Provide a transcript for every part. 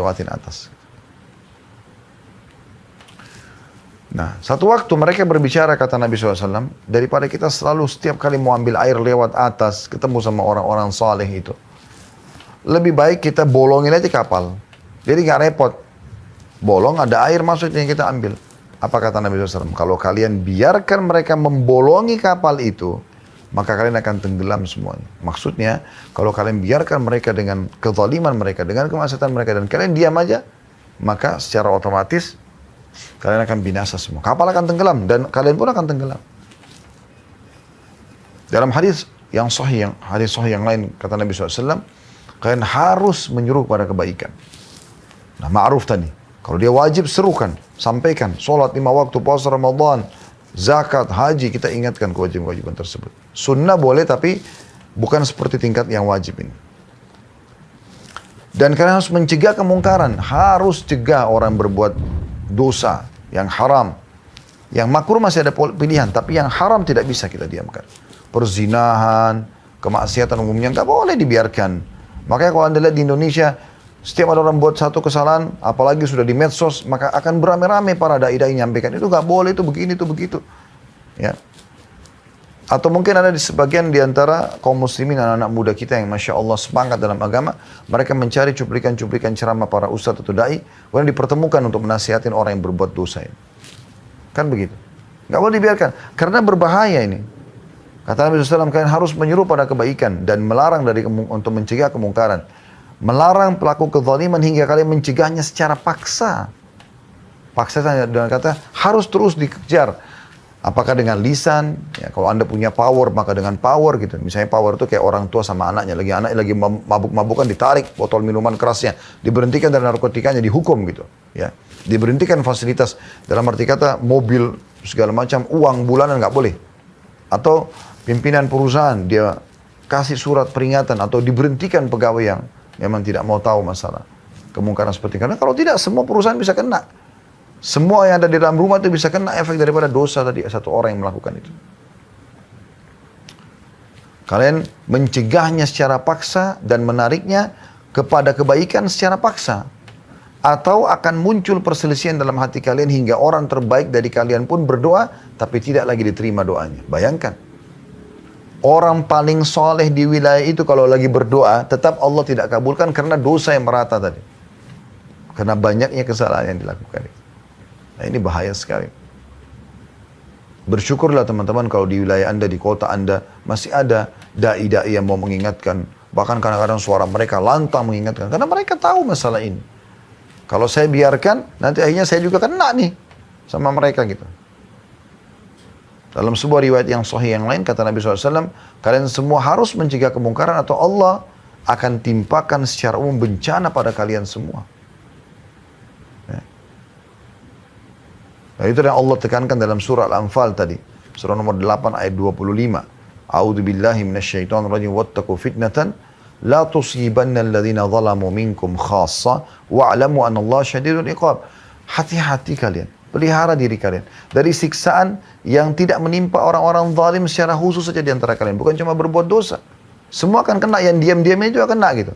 lewatin atas. Nah, satu waktu mereka berbicara, kata Nabi SAW, daripada kita selalu setiap kali mau ambil air lewat atas, ketemu sama orang-orang saleh itu, lebih baik kita bolongin aja kapal. Jadi nggak repot. Bolong, ada air masuk yang kita ambil. Apa kata Nabi SAW? Kalau kalian biarkan mereka membolongi kapal itu, maka kalian akan tenggelam semuanya. Maksudnya, kalau kalian biarkan mereka dengan kezaliman mereka, dengan kemaksiatan mereka, dan kalian diam aja, maka secara otomatis kalian akan binasa semua. Kapal akan tenggelam dan kalian pun akan tenggelam. Dalam hadis yang sahih, hadis sahih yang lain, kata Nabi SAW, kalian harus menyuruh pada kebaikan. Nah, ma'ruf tadi. Kalau dia wajib, serukan, sampaikan. Sholat 5 waktu, puasa Ramadan, zakat, haji, kita ingatkan kewajiban-kewajiban tersebut. Sunnah boleh, tapi bukan seperti tingkat yang wajib ini. Dan kalian harus mencegah kemungkaran. Harus cegah orang berbuat dosa yang haram. Yang makruh masih ada pilihan, tapi yang haram tidak bisa kita diamkan. Perzinahan, kemaksiatan umumnya nggak boleh dibiarkan. Makanya kalau Anda lihat di Indonesia, setiap ada orang buat satu kesalahan, apalagi sudah di medsos, maka akan beramai-ramai para dai-dai nyampaikan, itu nggak boleh, itu begini, itu begitu. Ya. Atau mungkin ada di sebagian di antara kaum muslimin, anak-anak muda kita yang Masya Allah semangat dalam agama, mereka mencari cuplikan-cuplikan ceramah para ustadz atau da'i, kemudian dipertemukan untuk menasihatin orang yang berbuat dosa ini. Kan begitu. Nggak boleh dibiarkan, karena berbahaya ini. Kata Nabi SAW, kalian harus menyuruh pada kebaikan dan melarang untuk mencegah kemungkaran. Melarang pelaku kezaliman hingga kalian mencegahnya secara paksa. Paksa dengan kata harus terus dikejar. Apakah dengan lisan, ya, kalau Anda punya power, maka dengan power gitu. Misalnya power itu kayak orang tua sama anaknya lagi mabuk-mabukan, ditarik botol minuman kerasnya, diberhentikan dari narkotikanya, dihukum gitu. Ya, diberhentikan fasilitas, dalam arti kata mobil, segala macam, uang bulanan nggak boleh. Atau pimpinan perusahaan, dia kasih surat peringatan atau diberhentikan pegawai yang memang tidak mau tahu masalah kemungkaran seperti itu. Karena kalau tidak, semua perusahaan bisa kena. Semua yang ada di dalam rumah itu bisa kena efek daripada dosa tadi satu orang yang melakukan itu. Kalian mencegahnya secara paksa dan menariknya kepada kebaikan secara paksa. Atau akan muncul perselisihan dalam hati kalian hingga orang terbaik dari kalian pun berdoa tapi tidak lagi diterima doanya. Bayangkan. Orang paling soleh di wilayah itu kalau lagi berdoa tetap Allah tidak kabulkan karena dosa yang merata tadi. Karena banyaknya kesalahan yang dilakukan. Nah, ini bahaya sekali. Bersyukurlah teman-teman kalau di wilayah Anda, di kota Anda masih ada dai-dai yang mau mengingatkan. Bahkan kadang-kadang suara mereka lantang mengingatkan. Karena mereka tahu masalah ini. Kalau saya biarkan, nanti akhirnya saya juga kena nih sama mereka gitu. Dalam sebuah riwayat yang sahih yang lain, kata Nabi SAW, kalian semua harus mencegah kemungkaran atau Allah akan timpakan secara umum bencana pada kalian semua. Nah, itu yang Allah tekankan dalam surah Al-Anfal tadi. Surah nomor 8 ayat 25. A'udzu billahi minasyaitonir rajim wattaqu fitnatan la tusibanna alladhina zalamu minkum khassa wa'lamu anallaha syadidul iqab. Hati-hati kalian, pelihara diri kalian dari siksaan yang tidak menimpa orang-orang zalim secara khusus saja di antara kalian, bukan cuma berbuat dosa. Semua akan kena, yang diam-diamnya juga kena gitu.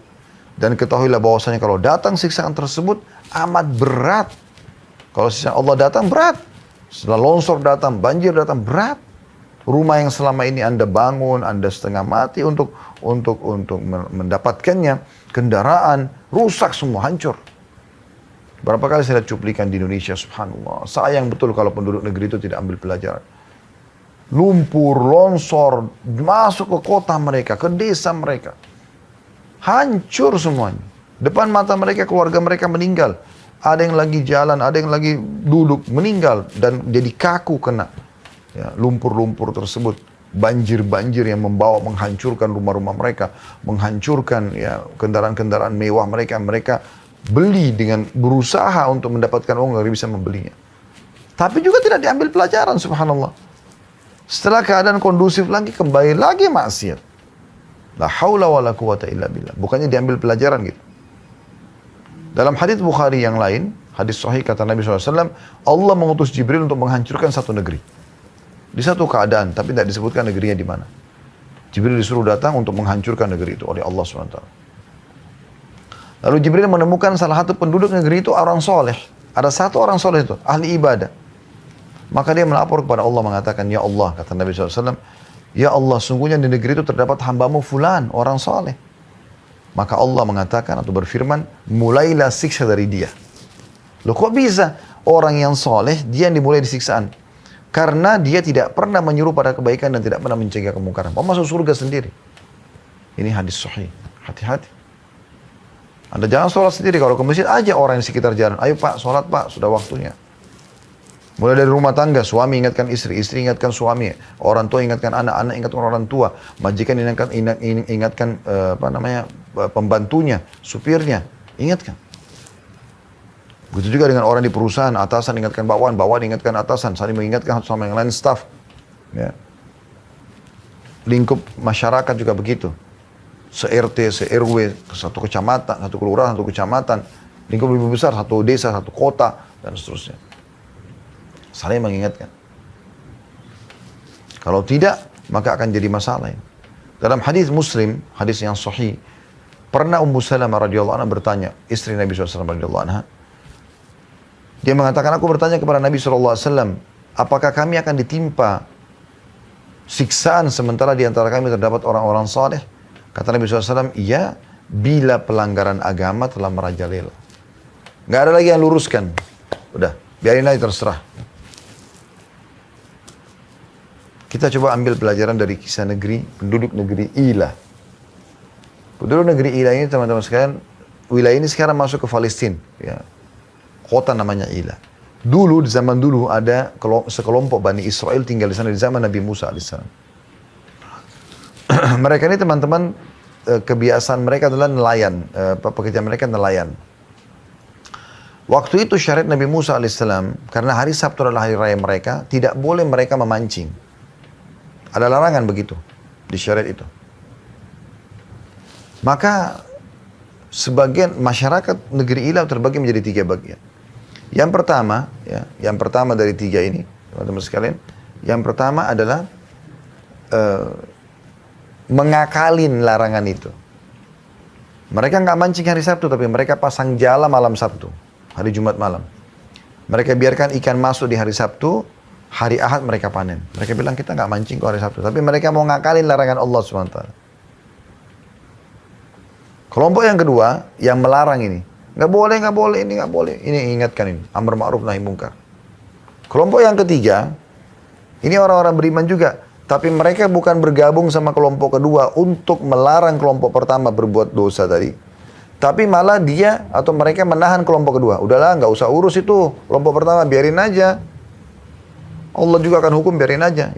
Dan ketahuilah bahwasanya kalau datang siksaan tersebut amat berat. Kalau siksaan Allah datang berat. Setelah longsor datang, banjir datang berat. Rumah yang selama ini Anda bangun, Anda setengah mati untuk mendapatkannya, kendaraan rusak semua, hancur. Berapa kali saya lihat cuplikan di Indonesia, subhanallah. Sayang betul kalau penduduk negeri itu tidak ambil pelajaran. Lumpur, longsor, masuk ke kota mereka, ke desa mereka. Hancur semuanya. Depan mata mereka, keluarga mereka meninggal. Ada yang lagi jalan, ada yang lagi duduk, meninggal. Dan jadi kaku kena. Ya, lumpur-lumpur tersebut. Banjir-banjir yang membawa, menghancurkan rumah-rumah mereka. Menghancurkan ya kendaraan-kendaraan mewah mereka. Mereka beli dengan berusaha untuk mendapatkan uang agar bisa membelinya. Tapi juga tidak diambil pelajaran, subhanallah. Setelah keadaan kondusif lagi, kembali lagi maksiat. La haula wa la quwata illa billah. Bukannya diambil pelajaran gitu. Dalam hadis Bukhari yang lain, hadis sahih kata Nabi SAW, Allah mengutus Jibril untuk menghancurkan satu negeri. Di satu keadaan, tapi tidak disebutkan negerinya di mana. Jibril disuruh datang untuk menghancurkan negeri itu oleh Allah SWT. Lalu Jibril menemukan salah satu penduduk negeri itu orang soleh. Ada satu orang soleh itu, ahli ibadah. Maka dia melapor kepada Allah mengatakan, ya Allah, kata Nabi SAW, ya Allah, sungguhnya di negeri itu terdapat hambamu fulan, orang soleh. Maka Allah mengatakan atau berfirman, mulailah siksa dari dia. Loh kok bisa? Orang yang soleh, dia yang dimulai disiksaan. Karena dia tidak pernah menyuruh pada kebaikan dan tidak pernah mencegah kemungkaran. Mau masuk surga sendiri. Ini hadis sahih. Hati-hati. Anda jangan sholat sendiri. Kalau ke masjid, aja orang di sekitar jalan. Ayo pak, sholat pak, sudah waktunya. Mulai dari rumah tangga, suami ingatkan istri, istri ingatkan suami, orang tua ingatkan anak, anak ingatkan orang tua, majikan ingatkan pembantunya, supirnya, ingatkan. Begitu juga dengan orang di perusahaan, atasan ingatkan bawahan, bawahan ingatkan atasan, saling mengingatkan satu sama yang lain staff. Ya. Lingkup masyarakat juga begitu. Se-RT, se-RW, satu kecamatan, satu kelurahan, satu kecamatan. Lingkup lebih besar, satu desa, satu kota, dan seterusnya. Saling mengingatkan. Kalau tidak, maka akan jadi masalah. Dalam hadis Muslim, hadis yang sahih, pernah Ummu Salamah radhiyallahu anha bertanya, istri Nabi SAW radhiyallahu anha, dia mengatakan, aku bertanya kepada Nabi SAW, apakah kami akan ditimpa siksaan sementara di antara kami terdapat orang-orang saleh? Kata Nabi SAW, iya, bila pelanggaran agama telah merajalela. Nggak ada lagi yang luruskan. Udah, biarin aja terserah. Kita coba ambil pelajaran dari kisah negeri, penduduk negeri Ila. Penduduk negeri Ila ini teman-teman sekalian, wilayah ini sekarang masuk ke Palestina. Ya. Kota namanya Ila. Dulu, di zaman dulu ada sekelompok Bani Israel tinggal di sana di zaman Nabi Musa AS. Mereka ini teman-teman, kebiasaan mereka adalah nelayan. Pekerjaan mereka nelayan. Waktu itu syariat Nabi Musa AS, karena hari Sabtu adalah hari raya mereka, tidak boleh mereka memancing. Ada larangan begitu di syariat itu. Maka sebagian masyarakat negeri Ila terbagi menjadi 3 bagian. Yang pertama, ya, yang pertama dari 3 ini, teman-teman sekalian, yang pertama adalah mengakalin larangan itu. Mereka nggak mancing hari Sabtu, tapi mereka pasang jala malam Sabtu, hari Jumat malam. Mereka biarkan ikan masuk di hari Sabtu, hari Ahad mereka panen. Mereka bilang kita nggak mancing kok hari Sabtu, tapi mereka mau ngakalin larangan Allah SWT. Kelompok yang kedua, yang melarang ini, nggak boleh, ini nggak boleh. Ini ingatkan ini, amar ma'ruf nahi mungkar. Kelompok yang ketiga, ini orang-orang beriman juga, tapi mereka bukan bergabung sama kelompok kedua untuk melarang kelompok pertama berbuat dosa tadi. Tapi malah dia atau mereka menahan kelompok kedua. Udahlah, nggak usah urus itu. Kelompok pertama biarin aja. Allah juga akan hukum, biarin aja.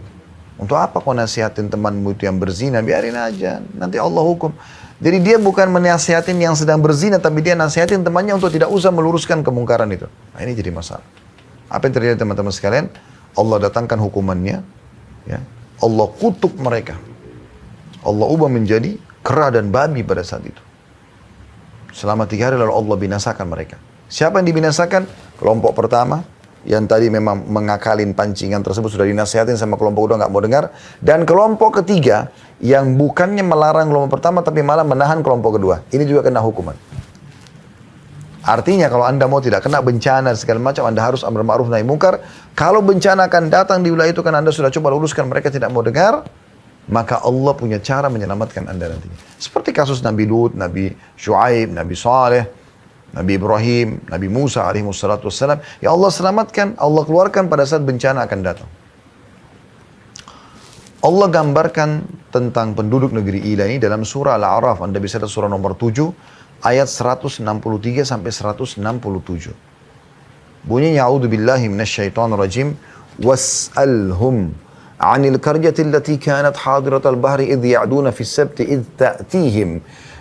Untuk apa kau nasihatin temanmu itu yang berzina? Biarin aja, nanti Allah hukum. Jadi dia bukan menasihatin yang sedang berzina, tapi dia nasihatin temannya untuk tidak usah meluruskan kemungkaran itu. Nah ini jadi masalah. Apa yang terjadi teman-teman sekalian? Allah datangkan hukumannya. Ya. Allah kutuk mereka. Allah ubah menjadi kera dan babi pada saat itu. Selama 3 hari lalu Allah binasakan mereka. Siapa yang dibinasakan? Kelompok pertama, yang tadi memang mengakalin pancingan tersebut sudah dinasihatin sama kelompok kedua nggak mau dengar, dan kelompok ketiga yang bukannya melarang kelompok pertama tapi malah menahan kelompok kedua, ini juga kena hukuman. Artinya kalau anda mau tidak kena bencana segala macam, anda harus amar ma'ruf nahi mungkar. Kalau bencana akan datang di wilayah itu kan anda sudah coba luruskan, mereka tidak mau dengar, maka Allah punya cara menyelamatkan anda nantinya. Seperti kasus Nabi Lut, Nabi Shu'aib, Nabi Saleh, Nabi Ibrahim, Nabi Musa alaihissalatu wassalam, ya Allah selamatkan, Allah keluarkan pada saat bencana akan datang. Allah gambarkan tentang penduduk negeri Ila ini dalam surah Al-A'raf. Anda bisa lihat surah nomor 7, ayat 163 sampai 167. Bunyinya, A'udzu billahi minasyaitonir rajim, was'alhum 'anil qaryati allati kanat hadiratal bahri idh ya'duna fis sabti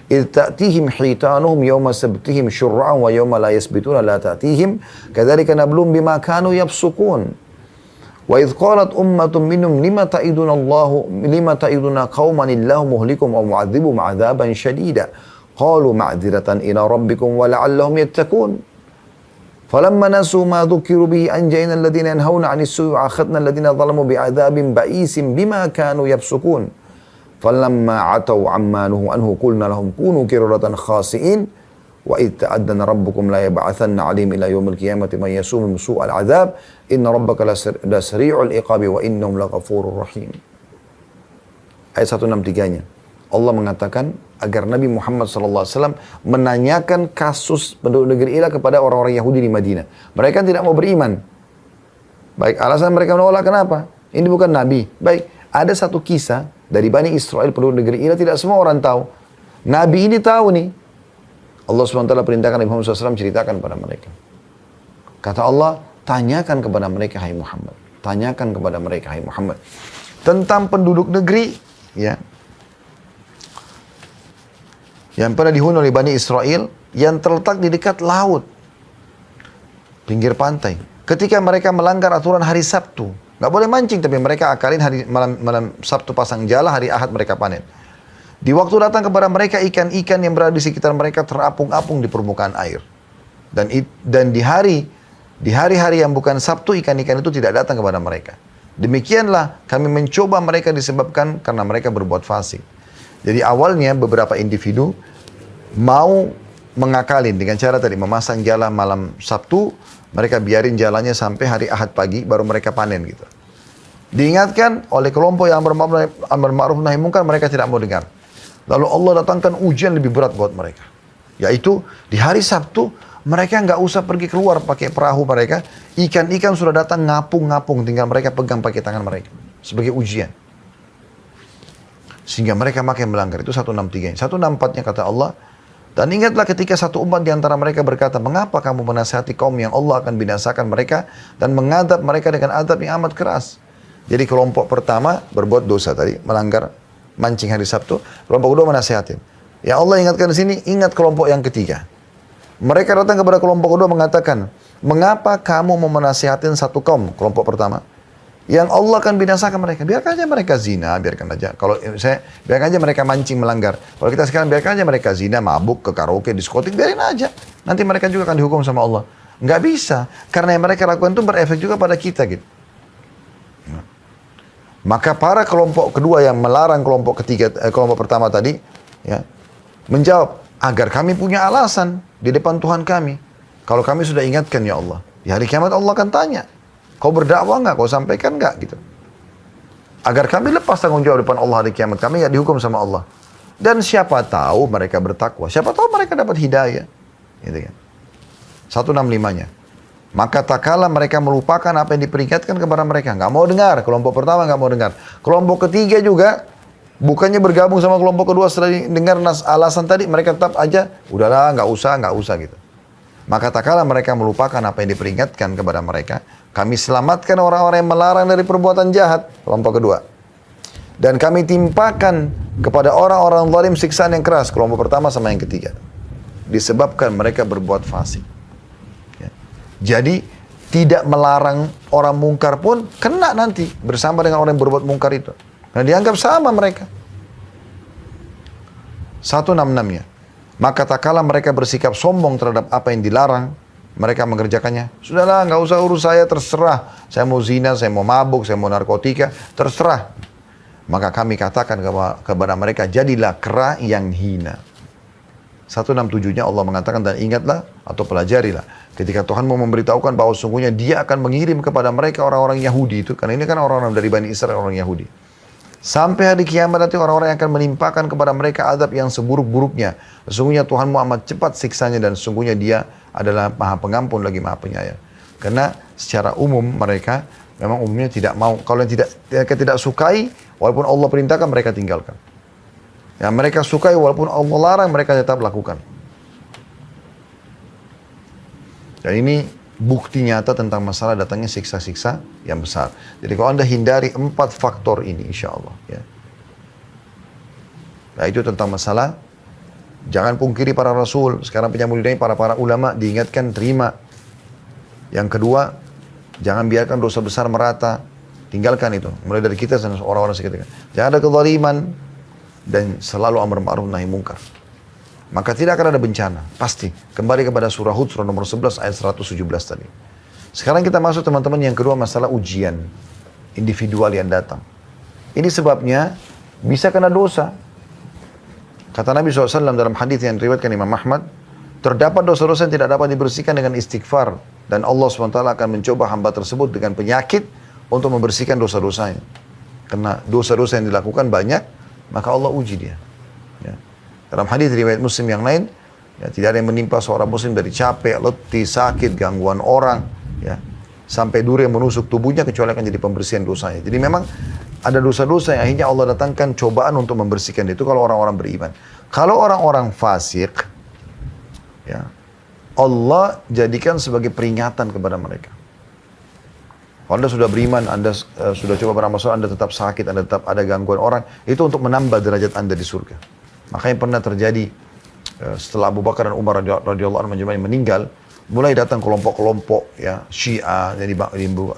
إذ تأتيهم حيتانهم يوم سبتهم شرعا ويوم لا يسبتون لا تأتيهم كذلك نبلوهم بما كانوا يفسقون وإذ قالت أمة منهم لما تعظون قوما الله مهلكهم أو معذبهم عذابا شديدا قالوا معذرة إلى ربكم ولعلهم يتقون فلما نسوا ما ذكروا به أنجينا الذين ينهون عن السوء وأخذنا الذين ظلموا بعذاب بئيس بما كانوا يفسقون فلما عتوا عما نهوا عنه قلنا لهم كونوا قردة خاسئين Wa idh ta'adzana rabbukum la yab'atsanna 'alaihim ila yaumil qiyamati man yasumuhum su'al 'adzab. Inna rabbaka lasri'ul iqabi wa innahum laghafurur rahim. Ayat 163-nya. Allah mengatakan agar Nabi Muhammad SAW menanyakan kasus penduduk negeri Ilah kepada orang-orang Yahudi di Madinah. Mereka tidak mau beriman. Baik, alasan mereka menolak kenapa? Ini bukan Nabi. Baik, ada satu kisah dari Bani Israel penduduk negeri Ilah, tidak semua orang tahu. Nabi ini tahu nih. Allah SWT perintahkan Nabi Muhammad SAW ceritakan kepada mereka. Kata Allah, tanyakan kepada mereka, hai Muhammad. Tanyakan kepada mereka, hai Muhammad. Tentang penduduk negeri, ya, yang pernah dihuni oleh Bani Israel, yang terletak di dekat laut, pinggir pantai. Ketika mereka melanggar aturan hari Sabtu, nggak boleh mancing, tapi mereka akalin hari malam Sabtu pasang jala, hari Ahad mereka panen. Di waktu datang kepada mereka, ikan-ikan yang berada di sekitar mereka terapung-apung di permukaan air. Dan di hari-hari yang bukan Sabtu, ikan-ikan itu tidak datang kepada mereka. Demikianlah kami mencoba mereka disebabkan karena mereka berbuat fasik. Jadi awalnya beberapa individu mau mengakalin dengan cara tadi memasang jala malam Sabtu, mereka biarin jalannya sampai hari Ahad pagi baru mereka panen gitu. Diingatkan oleh kelompok yang amar ma'ruf nahi munkar, mereka tidak mau dengar. Lalu Allah datangkan ujian lebih berat buat mereka. Yaitu di hari Sabtu mereka nggak usah pergi keluar pakai perahu mereka, ikan-ikan sudah datang ngapung-ngapung, tinggal mereka pegang pakai tangan mereka sebagai ujian. Sehingga mereka makin melanggar. Itu 163. 164-nya kata Allah, dan ingatlah ketika satu umat di antara mereka berkata, mengapa kamu menasihati kaum yang Allah akan binasakan mereka dan mengadab mereka dengan adab yang amat keras. Jadi kelompok pertama berbuat dosa tadi, melanggar mancing hari Sabtu. Kelompok kedua menasihatin. Ya Allah ingatkan di sini, ingat kelompok yang ketiga. Mereka datang kepada kelompok kedua mengatakan, mengapa kamu mau menasihatin satu kaum, kelompok pertama, yang Allah akan binasakan mereka. Biarkan aja mereka zina, biarkan aja. Kalau biarkan aja mereka mancing melanggar. Kalau kita sekarang biarkan aja mereka zina, mabuk, ke karaoke, diskotik, biarin aja. Nanti mereka juga akan dihukum sama Allah. Nggak bisa, karena yang mereka lakukan itu berefek juga pada kita gitu. Maka para kelompok kedua yang melarang kelompok ketiga, kelompok pertama tadi, ya, menjawab, agar kami punya alasan di depan Tuhan kami. Kalau kami sudah ingatkan ya Allah, di hari kiamat Allah akan tanya. Kau berdakwah nggak? Kau sampaikan nggak? Gitu. Agar kami lepas tanggung jawab depan Allah di kiamat. Kami nggak dihukum sama Allah. Dan siapa tahu mereka bertakwa. Siapa tahu mereka dapat hidayah. Gitu kan. 165-nya. Maka tak kala mereka melupakan apa yang diperingatkan kepada mereka. Nggak mau dengar. Kelompok pertama nggak mau dengar. Kelompok ketiga juga. Bukannya bergabung sama kelompok kedua setelah dengar alasan tadi. Mereka tetap aja. Udahlah nggak usah gitu. Maka tak kala mereka melupakan apa yang diperingatkan kepada mereka. Kami selamatkan orang-orang yang melarang dari perbuatan jahat. Kelompok kedua. Dan kami timpakan kepada orang-orang zalim siksaan yang keras. Kelompok pertama sama yang ketiga. Disebabkan mereka berbuat fasik. Ya. Jadi tidak melarang orang mungkar pun kena nanti. Bersama dengan orang yang berbuat mungkar itu. Nah dianggap sama mereka. 166-nya. Maka tak kala mereka bersikap sombong terhadap apa yang dilarang, mereka mengerjakannya. Sudahlah, nggak usah urus saya, terserah. Saya mau zina, saya mau mabuk, saya mau narkotika, terserah. Maka kami katakan kepada mereka, jadilah kera yang hina. 167-nya Allah mengatakan, dan ingatlah atau pelajarilah. Ketika Tuhan mau memberitahukan bahwa sungguhnya dia akan mengirim kepada mereka orang-orang Yahudi itu. Karena ini kan orang-orang dari Bani Israel, orang Yahudi. Sampai hari kiamat nanti orang-orang yang akan menimpakan kepada mereka azab yang seburuk-buruknya. Sesungguhnya Tuhanmu amat cepat siksanya dan sesungguhnya dia adalah maha pengampun lagi maha penyayang. Karena secara umum mereka memang umumnya tidak mau. Kalau yang tidak sukai, walaupun Allah perintahkan mereka tinggalkan. Yang mereka sukai walaupun Allah larang mereka tetap lakukan. Dan ini bukti nyata tentang masalah datangnya siksa-siksa yang besar. Jadi kalau Anda hindari 4 faktor ini insya Allah. Ya. Nah itu tentang masalah jangan pungkiri para rasul. Sekarang penyambung lidahnya para ulama diingatkan terima. Yang kedua, jangan biarkan dosa besar merata. Tinggalkan itu. Mulai dari kita dan orang-orang sekitar. Jangan ada kezaliman dan selalu amar ma'ruf nahi munkar. Maka tidak akan ada bencana, pasti. Kembali kepada surah Hud, surah nomor 11 ayat 117 tadi. Sekarang kita masuk teman-teman yang kedua, masalah ujian individual yang datang. Ini sebabnya bisa kena dosa. Kata Nabi SAW dalam hadis yang diriwayatkan Imam Ahmad, Terdapat dosa-dosa yang tidak dapat dibersihkan dengan istighfar. Dan Allah SWT akan mencoba hamba tersebut dengan penyakit untuk membersihkan dosa-dosanya. Karena dosa-dosa yang dilakukan banyak, maka Allah uji dia. Ya. Dalam hadis riwayat Muslim yang lain, ya, tidak ada yang menimpa seorang Muslim dari capek, letih, sakit, gangguan orang, ya, sampai duri yang menusuk tubuhnya kecuali akan jadi pembersihan dosanya. Jadi memang ada dosa-dosa yang akhirnya Allah datangkan cobaan untuk membersihkan itu kalau orang-orang beriman. Kalau orang-orang fasik, ya, Allah jadikan sebagai peringatan kepada mereka. Kalau Anda sudah beriman, Anda sudah coba beramal soleh, Anda tetap sakit, Anda tetap ada gangguan orang, itu untuk menambah derajat Anda di surga. Makanya pernah terjadi setelah Abu Bakar dan Umar radhiyallahu anhu meninggal, mulai datang kelompok-kelompok ya Syiah yang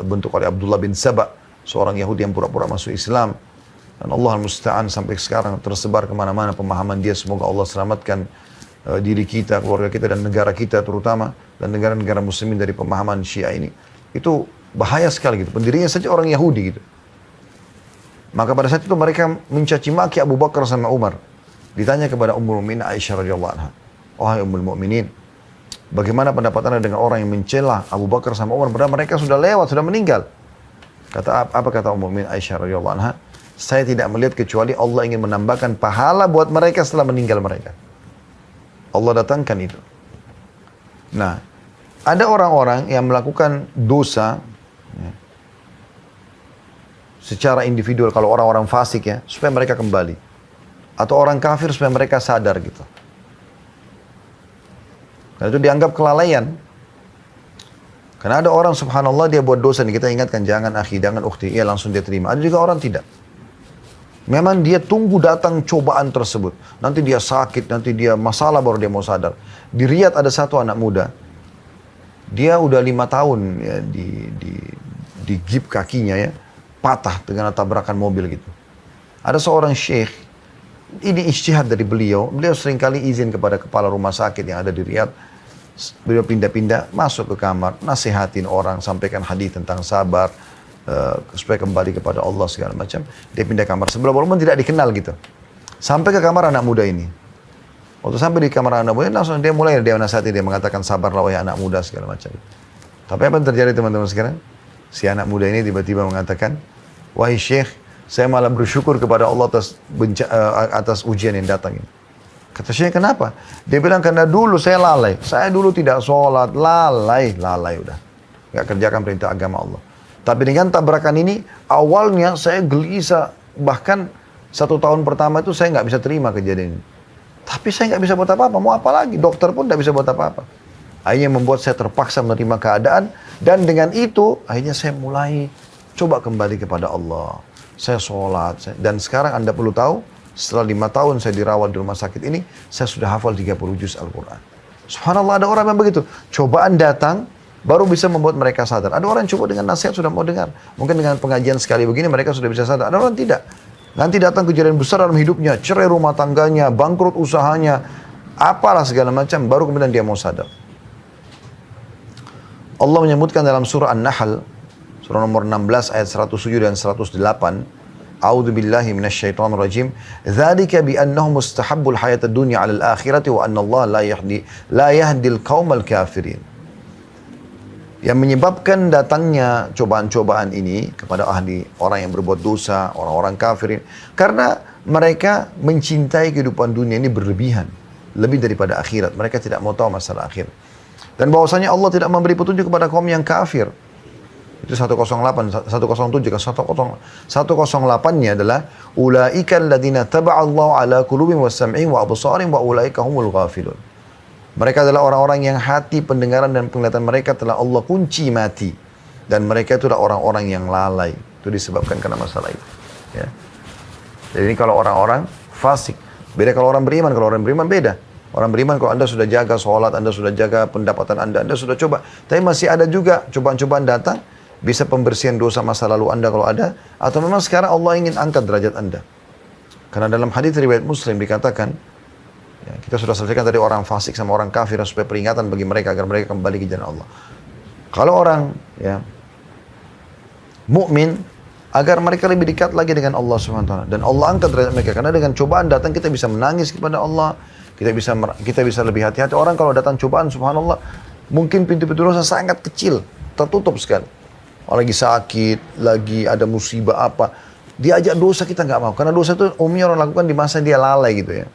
dibentuk oleh Abdullah bin Saba, seorang Yahudi yang pura-pura masuk Islam. Dan Allah al-Musta'an sampai sekarang tersebar kemana-mana pemahaman dia. Semoga Allah selamatkan diri kita, keluarga kita, dan negara kita terutama, dan negara-negara muslimin dari pemahaman Syiah ini. Itu bahaya sekali gitu. Pendirinya saja orang Yahudi gitu. Maka pada saat itu mereka mencaci maki Abu Bakar sama Umar. Ditanya kepada Ummul Mukminin Aisyah radhiyallahu anha, "Wahai Ummul Mukminin, bagaimana pendapat Anda dengan orang yang mencela Abu Bakar sama Umar padahal mereka sudah lewat, sudah meninggal?" Apa kata Ummul Mukminin Aisyah radhiyallahu anha? "Saya tidak melihat kecuali Allah ingin menambahkan pahala buat mereka setelah meninggal mereka." Allah datangkan itu. Nah, ada orang-orang yang melakukan dosa ya, secara individual, kalau orang-orang fasik ya, supaya mereka kembali. Atau orang kafir supaya mereka sadar gitu. Nah, itu dianggap kelalaian. Karena ada orang subhanallah dia buat dosa nih, kita ingatkan jangan akhi, jangan ukhti, ya langsung dia terima. Ada juga orang tidak. Memang dia tunggu datang cobaan tersebut. Nanti dia sakit, nanti dia masalah baru dia mau sadar. Di Riyadh ada satu anak muda. Dia udah 5 tahun ya, di gip kakinya ya. Patah dengan tabrakan mobil gitu. Ada seorang syekh. Ini ijtihad dari beliau. Beliau seringkali izin kepada kepala rumah sakit yang ada di Riyadh. Beliau pindah-pindah masuk ke kamar. Nasihatin orang, sampaikan hadis tentang sabar. Supaya kembali kepada Allah segala macam. Dia pindah kamar sebelah walaupun tidak dikenal gitu. Sampai ke kamar anak muda ini. Waktu sampai di kamar anak muda langsung dia mulai dia nasihati, dia mengatakan sabarlah wahai anak muda segala macam. Tapi apa yang terjadi teman-teman sekarang? Si anak muda ini tiba-tiba mengatakan, "Wahai Syekh, saya malah bersyukur kepada Allah atas ujian yang datang ini." Kata Syekh, "Kenapa?" Dia bilang, "Karena dulu saya lalai. Saya dulu tidak sholat, lalai udah. Nggak kerjakan perintah agama Allah. Tapi dengan tabrakan ini, awalnya saya gelisah. Bahkan 1 tahun pertama itu saya nggak bisa terima kejadian ini. Tapi saya nggak bisa buat apa-apa. Mau apa lagi? Dokter pun nggak bisa buat apa-apa. Akhirnya membuat saya terpaksa menerima keadaan. Dan dengan itu, akhirnya saya mulai coba kembali kepada Allah. Saya sholat. Dan sekarang Anda perlu tahu, setelah 5 tahun saya dirawat di rumah sakit ini, saya sudah hafal 30 juz Al-Quran. Subhanallah, ada orang yang begitu. Cobaan datang, baru bisa membuat mereka sadar. Ada orang yang cukup dengan nasihat sudah mau dengar. Mungkin dengan pengajian sekali begini mereka sudah bisa sadar. Ada orang tidak. Nanti datang kejadian besar dalam hidupnya, cerai rumah tangganya, bangkrut usahanya, apalah segala macam, baru kemudian dia mau sadar. Allah menyebutkan dalam surah An-Nahl, surah nomor 16 ayat 107 dan 108, A'udzu billahi minasyaitonir rajim. Dzalika bi annahum mustahabbul hayatad dunya 'alal akhirati wa anna Allah la yahdil qaumal kafirin. Yang menyebabkan datangnya cobaan-cobaan ini kepada orang yang berbuat dosa, orang-orang kafirin. Karena mereka mencintai kehidupan dunia ini berlebihan. Lebih daripada akhirat. Mereka tidak mau tahu masalah akhir. Dan bahwasanya Allah tidak memberi petunjuk kepada kaum yang kafir. Itu 108, 107, 108-nya adalah ulaika alladziina taba'allahu ala qulubihim wa sam'ihim wa absarihim wa ulaika humul ghafilun. Mereka adalah orang-orang yang hati, pendengaran dan penglihatan mereka telah Allah kunci mati. Dan mereka itu adalah orang-orang yang lalai. Itu disebabkan karena masalah itu. Ya. Jadi ini kalau orang-orang fasik. Beda kalau orang beriman. Kalau orang beriman beda. Orang beriman kalau Anda sudah jaga sholat, Anda sudah jaga pendapatan Anda sudah coba. Tapi masih ada juga cobaan-cobaan datang. Bisa pembersihan dosa masa lalu Anda kalau ada. Atau memang sekarang Allah ingin angkat derajat Anda. Karena dalam hadis riwayat Muslim dikatakan, ya, kita sudah selesaikan tadi orang fasik sama orang kafir supaya peringatan bagi mereka agar mereka kembali ke jalan Allah. Kalau orang ya mukmin agar mereka lebih dekat lagi dengan Allah Subhanahu wa taala dan Allah angkat derajat mereka karena dengan cobaan datang kita bisa menangis kepada Allah, Kita bisa lebih hati-hati. Orang kalau datang cobaan, subhanallah, mungkin pintu-pintu dosa sangat kecil, tertutup sekali. Orang lagi sakit, lagi ada musibah apa, diajak dosa kita nggak mau. Karena dosa itu umumnya orang lakukan di masa dia lalai gitu ya.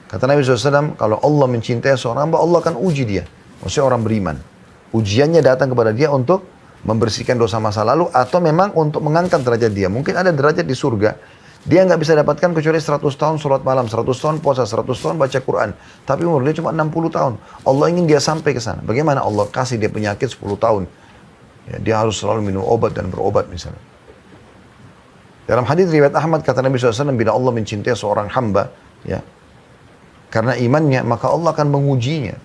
Kata Nabi SAW, kalau Allah mencintai seorang hamba, Allah akan uji dia. Maksudnya orang beriman. Ujiannya datang kepada dia untuk membersihkan dosa masa lalu atau memang untuk mengangkat derajat dia. Mungkin ada derajat di surga, dia nggak bisa dapatkan kecuali 100 tahun sholat malam, 100 tahun puasa, 100 tahun baca Quran. Tapi umur dia cuma 60 tahun. Allah ingin dia sampai ke sana. Bagaimana Allah kasih dia penyakit 10 tahun? Ya, dia harus selalu minum obat dan berobat misalnya. Dalam hadis riwayat Ahmad kata Nabi SAW, bila Allah mencintai seorang hamba, ya, karena imannya, maka Allah akan mengujinya.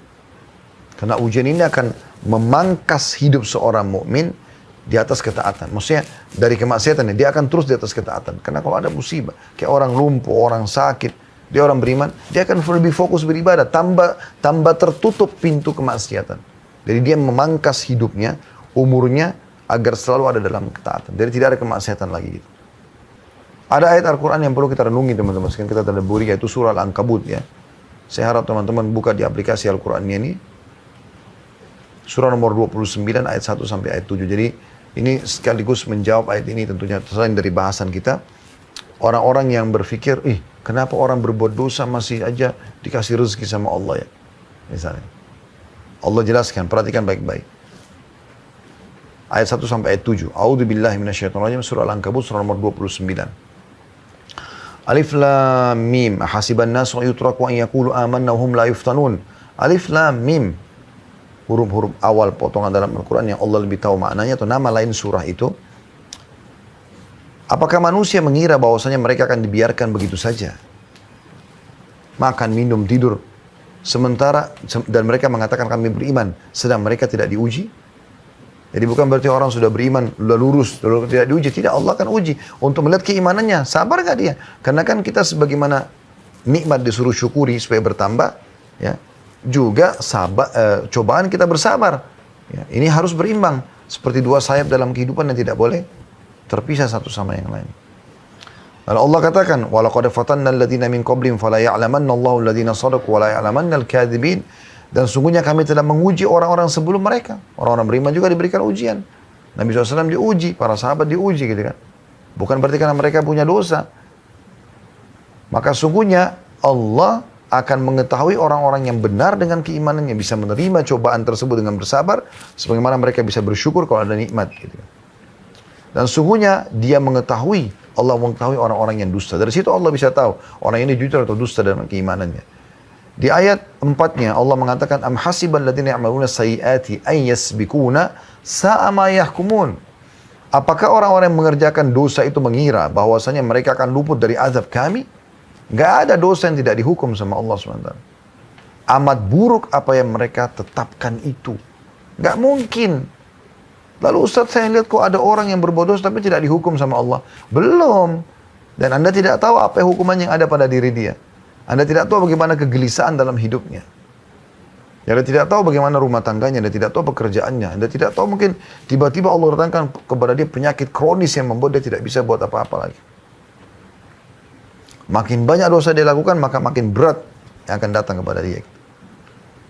Karena ujian ini akan memangkas hidup seorang mukmin di atas ketaatan. Maksudnya dari kemaksiatan, dia akan terus di atas ketaatan. Karena kalau ada musibah, kayak orang lumpuh, orang sakit, dia orang beriman, dia akan lebih fokus beribadah, tambah tertutup pintu kemaksiatan. Jadi dia memangkas hidupnya, umurnya, agar selalu ada dalam ketaatan. Jadi tidak ada kemaksiatan lagi gitu. Ada ayat Al-Quran yang perlu kita renungi teman-teman. Sekarang kita tadabburi, yaitu surah Al-Ankabut ya. Saya harap teman-teman buka di aplikasi Al-Qurannya ini. Surah nomor 29 ayat 1 sampai ayat 7. Jadi ini sekaligus menjawab ayat ini tentunya selain dari bahasan kita. Orang-orang yang berpikir, kenapa orang berbuat dosa masih aja dikasih rezeki sama Allah ya. Misalnya. Allah jelaskan, perhatikan baik-baik. Ayat 1 sampai ayat 7. A'udzubillahi minasyaitonirrajim, surah Al-Ankabut, surah nomor 29. Alif Lam Mim, hasiban nasu yutraku an yaqulu amanna hum la yuftanun. Alif Lam Mim. Huruf-huruf awal potongan dalam Al-Quran yang Allah lebih tahu maknanya atau nama lain surah itu. Apakah manusia mengira bahwasanya mereka akan dibiarkan begitu saja? Makan, minum, tidur. Sementara, dan mereka mengatakan kami beriman, sedang mereka tidak diuji. Jadi bukan berarti orang sudah beriman, sudah lurus, sudah tidak diuji. Tidak, Allah akan uji untuk melihat keimanannya. Sabar gak dia? Karena kan kita sebagaimana nikmat disuruh syukuri supaya bertambah, ya. Juga cobaan kita bersabar. Ya, ini harus berimbang. Seperti dua sayap dalam kehidupan yang tidak boleh terpisah satu sama yang lain. Lalu Allah katakan, وَلَقَدْ فَتَنَّا الَّذِينَ مِنْ قَبْلِهِمْ فَلَا يَعْلَمَنَّ اللَّهُ الَّذِينَ صَدَقُوا وَلَا يَعْلَمَنَّ الْكَاذِبِينَ. Dan sungguhnya kami telah menguji orang-orang sebelum mereka. Orang-orang beriman juga diberikan ujian. Nabi SAW diuji, para sahabat diuji gitu kan. Bukan berarti karena mereka punya dosa. Maka sungguhnya Allah akan mengetahui orang-orang yang benar dengan keimanannya, bisa menerima cobaan tersebut dengan bersabar, sebagaimana mereka bisa bersyukur kalau ada nikmat. Gitu. Dan sungguhnya dia mengetahui, Allah mengetahui orang-orang yang dusta. Dari situ Allah bisa tahu orang ini jujur atau dusta dalam keimanannya. Di ayat 4-nya Allah mengatakan, Am hasiban ladina ya'maluna sayyiati ay yasbikuna sa'a ma yahkumun. Apakah orang-orang yang mengerjakan dosa itu mengira bahwasanya mereka akan luput dari azab kami? Gak ada dosa yang tidak dihukum sama Allah SWT. Amat buruk apa yang mereka tetapkan itu. Gak mungkin. Lalu Ustaz, saya lihat kok ada orang yang berbuat dosa tapi tidak dihukum sama Allah. Belum. Dan Anda tidak tahu apa hukuman yang ada pada diri dia. Anda tidak tahu bagaimana kegelisahan dalam hidupnya. Anda tidak tahu bagaimana rumah tangganya. Anda tidak tahu pekerjaannya. Anda tidak tahu mungkin tiba-tiba Allah datangkan kepada dia penyakit kronis yang membuat dia tidak bisa buat apa-apa lagi. Makin banyak dosa dia lakukan, maka makin berat yang akan datang kepada dia.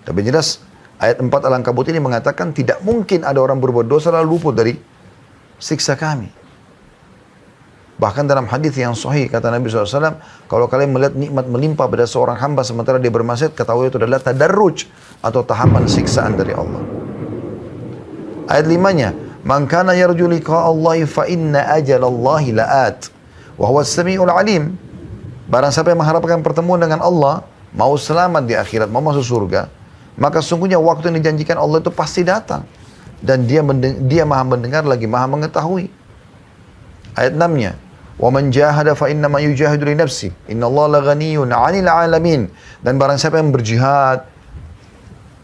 Tapi jelas, ayat 4 Al-Ankabut ini mengatakan tidak mungkin ada orang berbuat dosa lalu luput dari siksa kami. Bahkan dalam hadis yang sahih, kata Nabi SAW, kalau kalian melihat nikmat melimpah pada seorang hamba sementara dia bermaksiat, ketahui itu adalah tadarruj atau tahapan siksaan dari Allah. Ayat 5-nya, Man kana yarju liqa Allahi fa inna ajalallahi la'at wa huwa as-sami'ul 'alim. Barang siapa yang mengharapkan pertemuan dengan Allah, mau selamat di akhirat, mau masuk surga, maka sungguhnya waktu yang dijanjikan Allah itu pasti datang. Dan dia maha mendengar lagi maha mengetahui. Ayat 6-nya, وَمَنْ جَاهَدَ فَإِنَّمَا يُجَاهِدُ لِنَفْسِهِ إِنَّ اللَّهَ لَغَنِيٌّ عَنِ الْعَالَمِينَ. Dan barang siapa yang berjihad,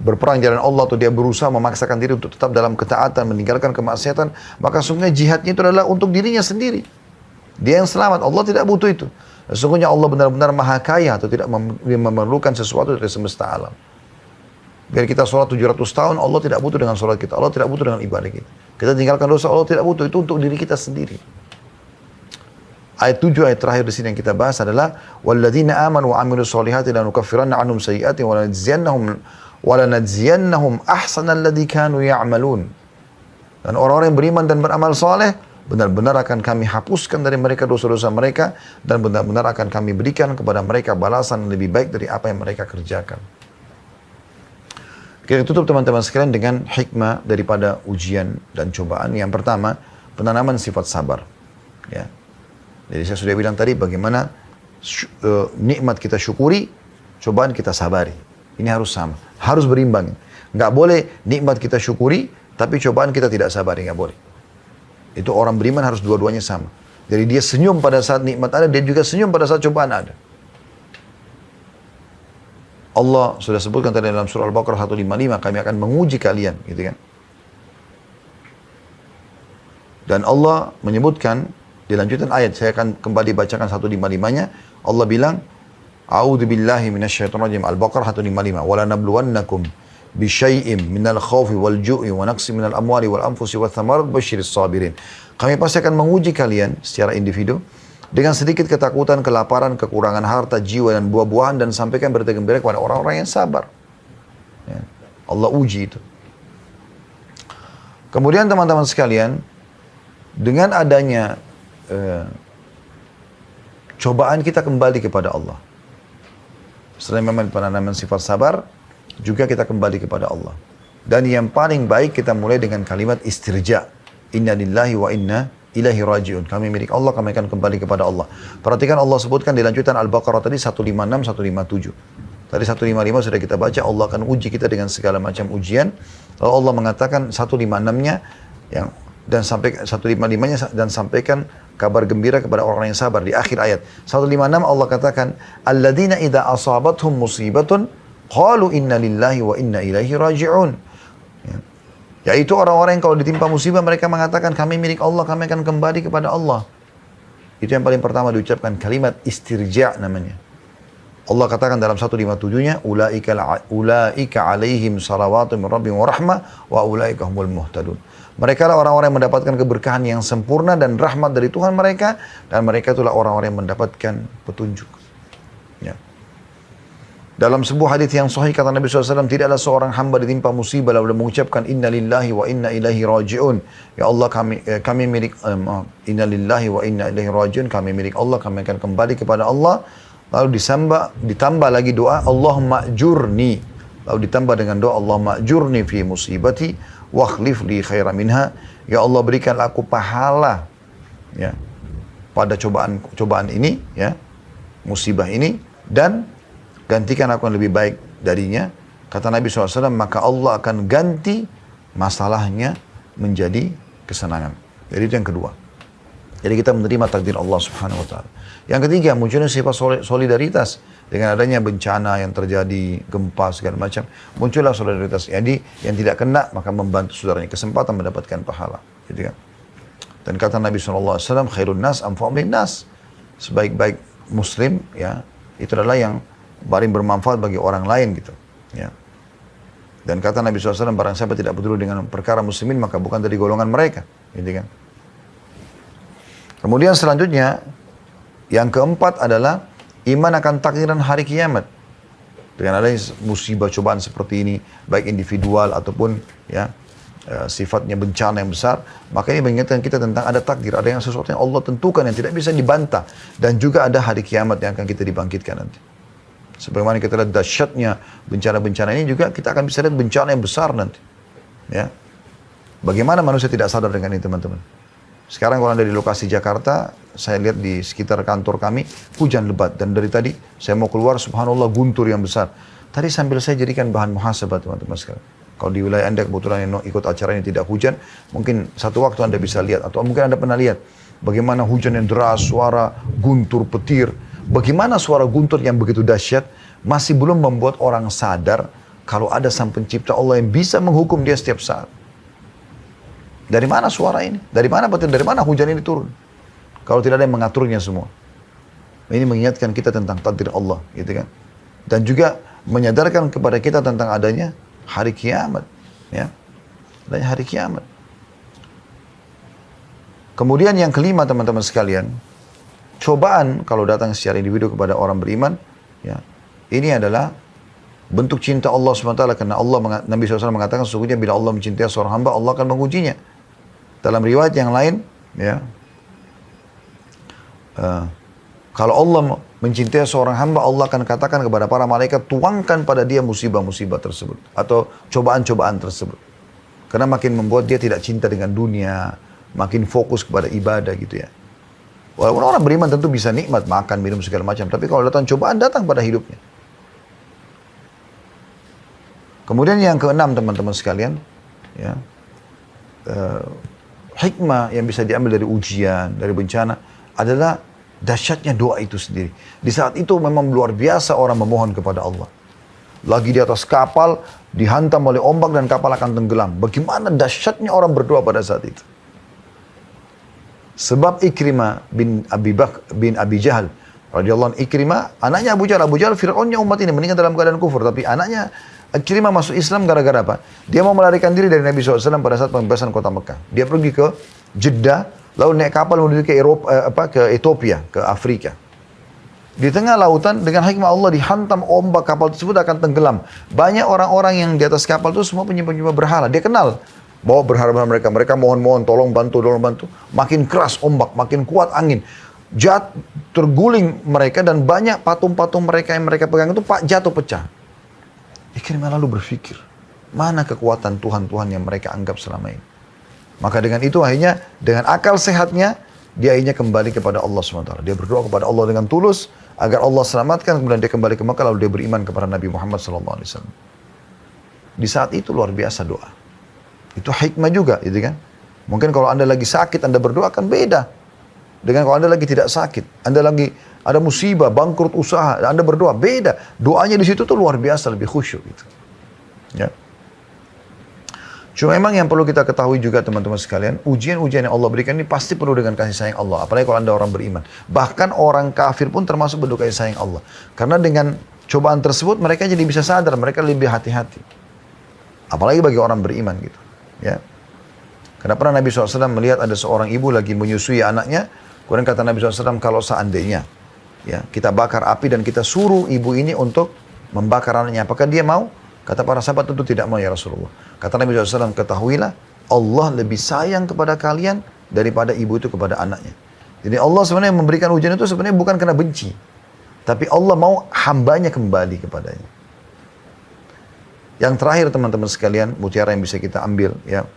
berperang jalan Allah, atau dia berusaha memaksakan diri untuk tetap dalam ketaatan, meninggalkan kemaksiatan, maka sungguhnya jihadnya itu adalah untuk dirinya sendiri. Dia yang selamat, Allah tidak butuh itu. Sesungguhnya Allah benar-benar maha kaya atau tidak memerlukan sesuatu dari semesta alam. Biar kita sholat 700 tahun, Allah tidak butuh dengan sholat kita. Allah tidak butuh dengan ibadah kita. Kita tinggalkan dosa, Allah tidak butuh. Itu untuk diri kita sendiri. Ayat 7 ayat terakhir di sini yang kita bahas adalah walladzina amanu wa amilus solihati lanukaffiranna anhum sayyi'atihim wa lanajziyannahum ahsanal ladzi kanu ya'malun. Dan orang-orang yang beriman dan beramal soleh benar-benar akan kami hapuskan dari mereka dosa-dosa mereka dan benar-benar akan kami berikan kepada mereka balasan lebih baik dari apa yang mereka kerjakan. Kita tutup teman-teman sekalian dengan hikmah daripada ujian dan cobaan. Yang pertama, penanaman sifat sabar. Ya. Jadi saya sudah bilang tadi bagaimana nikmat kita syukuri, cobaan kita sabari. Ini harus sama, harus berimbang. Nggak boleh nikmat kita syukuri, tapi cobaan kita tidak sabari, nggak boleh. Itu orang beriman harus dua-duanya sama. Jadi dia senyum pada saat nikmat ada, dia juga senyum pada saat cobaan ada. Allah sudah sebutkan tadi dalam surah Al-Baqarah 155, kami akan menguji kalian, gitu kan. Dan Allah menyebutkan di lanjutan ayat, saya akan kembali bacakan 155-nya. Allah bilang, A'udzu billahi minasyaitonir rajim. Al-Baqarah 155. Wala nabluwannakum bisyai'im minal khaufi wal ju'i wa naqsi minal amwali wal anfusi wath thamarat basyiris sabirin. Kami pasti akan menguji kalian secara individu dengan sedikit ketakutan, kelaparan, kekurangan harta, jiwa dan buah-buahan dan sampaikan berita gembira kepada orang-orang yang sabar. Ya. Allah uji itu. Kemudian teman-teman sekalian, dengan adanya cobaan kita kembali kepada Allah. Selain memang penanaman sifat sabar, juga kita kembali kepada Allah. Dan yang paling baik kita mulai dengan kalimat istirja. Inna lillahi wa inna ilaihi raji'un. Kami milik Allah, kami akan kembali kepada Allah. Perhatikan Allah sebutkan di lanjutan Al-Baqarah tadi 156, 157. Tadi 155 sudah kita baca, Allah akan uji kita dengan segala macam ujian. Lalu Allah mengatakan 156-nya yang dan sampai 155-nya dan sampaikan kabar gembira kepada orang yang sabar di akhir ayat. 156 Allah katakan, alladzina idza asabathum musibatun qalu inna lillahi wa inna ilaihi raji'un. Ya. Yaitu orang-orang yang kalau ditimpa musibah mereka mengatakan kami milik Allah, kami akan kembali kepada Allah. Itu yang paling pertama diucapkan, kalimat istirja' namanya. Allah katakan dalam 157-nya, ulaika alaihim salawatu min rabbihim wa rahmah wa ulaika humul muhtadun. Mereka lah orang-orang yang mendapatkan keberkahan yang sempurna dan rahmat dari Tuhan mereka, dan mereka itulah orang-orang yang mendapatkan petunjuk. Ya. Dalam sebuah hadis yang sahih kata Nabi SAW, tidaklah seorang hamba ditimpa musibah lalu mengucapkan inna lillahi wa inna ilaihi raji'un. Ya Allah kami milik inna lillahi wa inna ilaihi raji'un, kami milik Allah, kami akan kembali kepada Allah. Lalu ditambah lagi doa Allahumma ajurni. Lalu ditambah dengan doa Allahumma ajurni fi musibati wa akhlif li khaira minha. Ya Allah berikanlah aku pahala ya pada cobaan ini ya, musibah ini, dan gantikan aku yang lebih baik darinya. Kata Nabi SAW, maka Allah akan ganti masalahnya menjadi kesenangan. Jadi itu yang kedua. Jadi kita menerima takdir Allah Subhanahu wa taala. Yang ketiga, munculnya sifat solidaritas. Dengan adanya bencana yang terjadi, gempa segala macam, muncullah solidaritas. Jadi yang tidak kena maka membantu saudaranya, kesempatan mendapatkan pahala. Gitu kan? Dan kata Nabi SAW, khairun nas anfa'um linnas. Sebaik-baik muslim ya, itu adalah yang paling bermanfaat bagi orang lain gitu. Ya. Dan kata Nabi SAW, barang siapa tidak peduli dengan perkara muslimin maka bukan dari golongan mereka. Gitu kan? Kemudian selanjutnya, yang keempat adalah iman akan takdiran hari kiamat. Dengan adanya musibah cobaan seperti ini, baik individual ataupun ya sifatnya bencana yang besar, maka ini mengingatkan kita tentang ada takdir, ada yang sesuatu yang Allah tentukan yang tidak bisa dibantah, dan juga ada hari kiamat yang akan kita dibangkitkan nanti. Sebagaimana kita lihat dahsyatnya bencana-bencana ini, juga kita akan bisa lihat bencana yang besar nanti. Ya, bagaimana manusia tidak sadar dengan ini teman-teman? Sekarang kalau Anda di lokasi Jakarta, saya lihat di sekitar kantor kami, hujan lebat. Dan dari tadi saya mau keluar, subhanallah guntur yang besar. Tadi sambil saya jadikan bahan muhasabah teman-teman sekalian. Kalau di wilayah Anda kebetulan yang ikut acara ini tidak hujan, mungkin satu waktu Anda bisa lihat. Atau mungkin Anda pernah lihat bagaimana hujan yang deras, suara guntur, petir. Bagaimana suara guntur yang begitu dahsyat masih belum membuat orang sadar kalau ada Sang Pencipta Allah yang bisa menghukum dia setiap saat. Dari mana suara ini? Dari mana petir? Dari mana hujan ini turun? Kalau tidak ada yang mengaturnya semua. Ini mengingatkan kita tentang takdir Allah, gitu kan? Dan juga menyadarkan kepada kita tentang adanya hari kiamat, ya. Adanya hari kiamat. Kemudian yang kelima teman-teman sekalian, cobaan kalau datang secara individu kepada orang beriman, ya, ini adalah bentuk cinta Allah SWT, karena Nabi SAW mengatakan sesungguhnya bila Allah mencintai seorang hamba, Allah akan mengujinya. Dalam riwayat yang lain, ya, kalau Allah mencintai seorang hamba, Allah akan katakan kepada para malaikat, tuangkan pada dia musibah-musibah tersebut atau cobaan-cobaan tersebut. Karena makin membuat dia tidak cinta dengan dunia, makin fokus kepada ibadah gitu ya. Walaupun orang beriman tentu bisa nikmat, makan, minum, segala macam. Tapi kalau datang cobaan, datang pada hidupnya. Kemudian yang keenam teman-teman sekalian, ya, hikmah yang bisa diambil dari ujian, dari bencana adalah dahsyatnya doa itu sendiri. Di saat itu memang luar biasa orang memohon kepada Allah. Lagi di atas kapal, dihantam oleh ombak dan kapal akan tenggelam. Bagaimana dahsyatnya orang berdoa pada saat itu. Sebab Ikrimah bin Abi Jahal radhiyallahu anhu, Ikrimah anaknya Abu Jahal Fir'aunnya umat ini, meninggal dalam keadaan kufur, tapi anaknya Ikrimah masuk Islam gara-gara apa? Dia mau melarikan diri dari Nabi SAW pada saat pembebasan kota Mekah. Dia pergi ke Jeddah, lalu naik kapal menuju ke ke Ethiopia, ke Afrika. Di tengah lautan dengan hikmah Allah dihantam ombak, kapal tersebut akan tenggelam. Banyak orang-orang yang di atas kapal itu semua penyembah berhala. Dia kenal bawa berhala mereka. Mereka mohon-mohon, tolong bantu. Makin keras ombak, makin kuat angin. Terguling mereka dan banyak patung-patung mereka yang mereka pegang itu jatuh pecah. Ikrimah lalu berpikir, mana kekuatan Tuhan-Tuhan yang mereka anggap selama ini. Maka dengan itu akhirnya, dengan akal sehatnya, dia akhirnya kembali kepada Allah SWT. Dia berdoa kepada Allah dengan tulus, agar Allah selamatkan, kemudian dia kembali ke Makkah, lalu dia beriman kepada Nabi Muhammad SAW. Di saat itu luar biasa doa. Itu hikmah juga, gitu kan. Mungkin kalau Anda lagi sakit, Anda berdoa kan beda. Dengan kalau Anda lagi tidak sakit, Anda lagi ada musibah, bangkrut usaha, Anda berdoa, beda. Doanya di situ tuh luar biasa, lebih khusyuk gitu. Ya. Cuma memang yang perlu kita ketahui juga teman-teman sekalian, ujian-ujian yang Allah berikan ini pasti penuh dengan kasih sayang Allah. Apalagi kalau Anda orang beriman. Bahkan orang kafir pun termasuk bentuk kasih sayang Allah. Karena dengan cobaan tersebut mereka jadi bisa sadar, mereka lebih hati-hati. Apalagi bagi orang beriman gitu. Ya. Karena pernah Nabi SAW melihat ada seorang ibu lagi menyusui anaknya. Kemudian kata Nabi SAW, kalau seandainya ya, kita bakar api dan kita suruh ibu ini untuk membakar anaknya, apakah dia mau? Kata para sahabat, tentu tidak mau ya Rasulullah. Kata Nabi SAW, ketahuilah Allah lebih sayang kepada kalian daripada ibu itu kepada anaknya. Jadi Allah sebenarnya memberikan ujian itu sebenarnya bukan karena benci, tapi Allah mau hambanya kembali kepadanya. Yang terakhir teman-teman sekalian, mutiara yang bisa kita ambil ya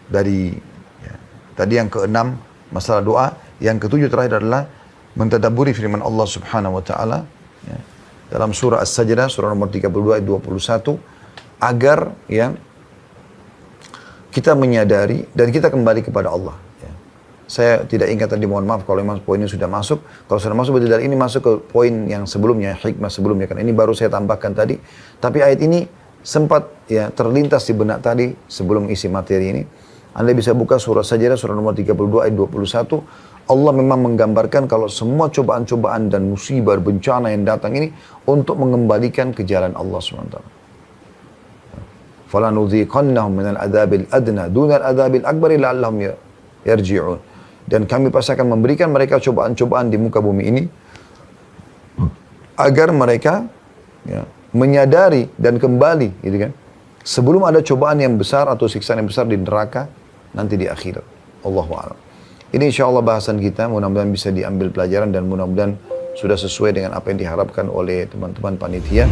dari ya, tadi yang keenam masalah doa, yang ketujuh terakhir adalah mentadabburi firman Allah Subhanahu wa taala ya, dalam surah As-Sajdah surah nomor 32 ayat 21, agar ya kita menyadari dan kita kembali kepada Allah ya. Saya tidak ingat tadi, mohon maaf kalau memang poin ini sudah masuk. Kalau sudah masuk berarti dari ini masuk ke poin yang sebelumnya, hikmah sebelumnya, karena ini baru saya tambahkan tadi. Tapi ayat ini sempat ya terlintas di benak tadi sebelum isi materi ini. Anda bisa buka surah Sajdah surah nomor 32 ayat 21. Allah memang menggambarkan kalau semua cobaan-cobaan dan musibah, bencana yang datang ini untuk mengembalikan ke jalan Allah SWT. فَلَنُذِيقَنَّهُمْ مِنَ الْعَذَابِ الْأَدْنَى دُونَ الْعَذَابِ الْأَكْبَرِ لَعَلَّهُمْ يَرْجِعُونَ. Dan kami pasti akan memberikan mereka cobaan-cobaan di muka bumi ini agar mereka ya, menyadari dan kembali, gitu kan, sebelum ada cobaan yang besar atau siksaan yang besar di neraka nanti di akhirat. Allahu a'lam. Ini insya Allah bahasan kita, mudah-mudahan bisa diambil pelajaran dan mudah-mudahan sudah sesuai dengan apa yang diharapkan oleh teman-teman panitia.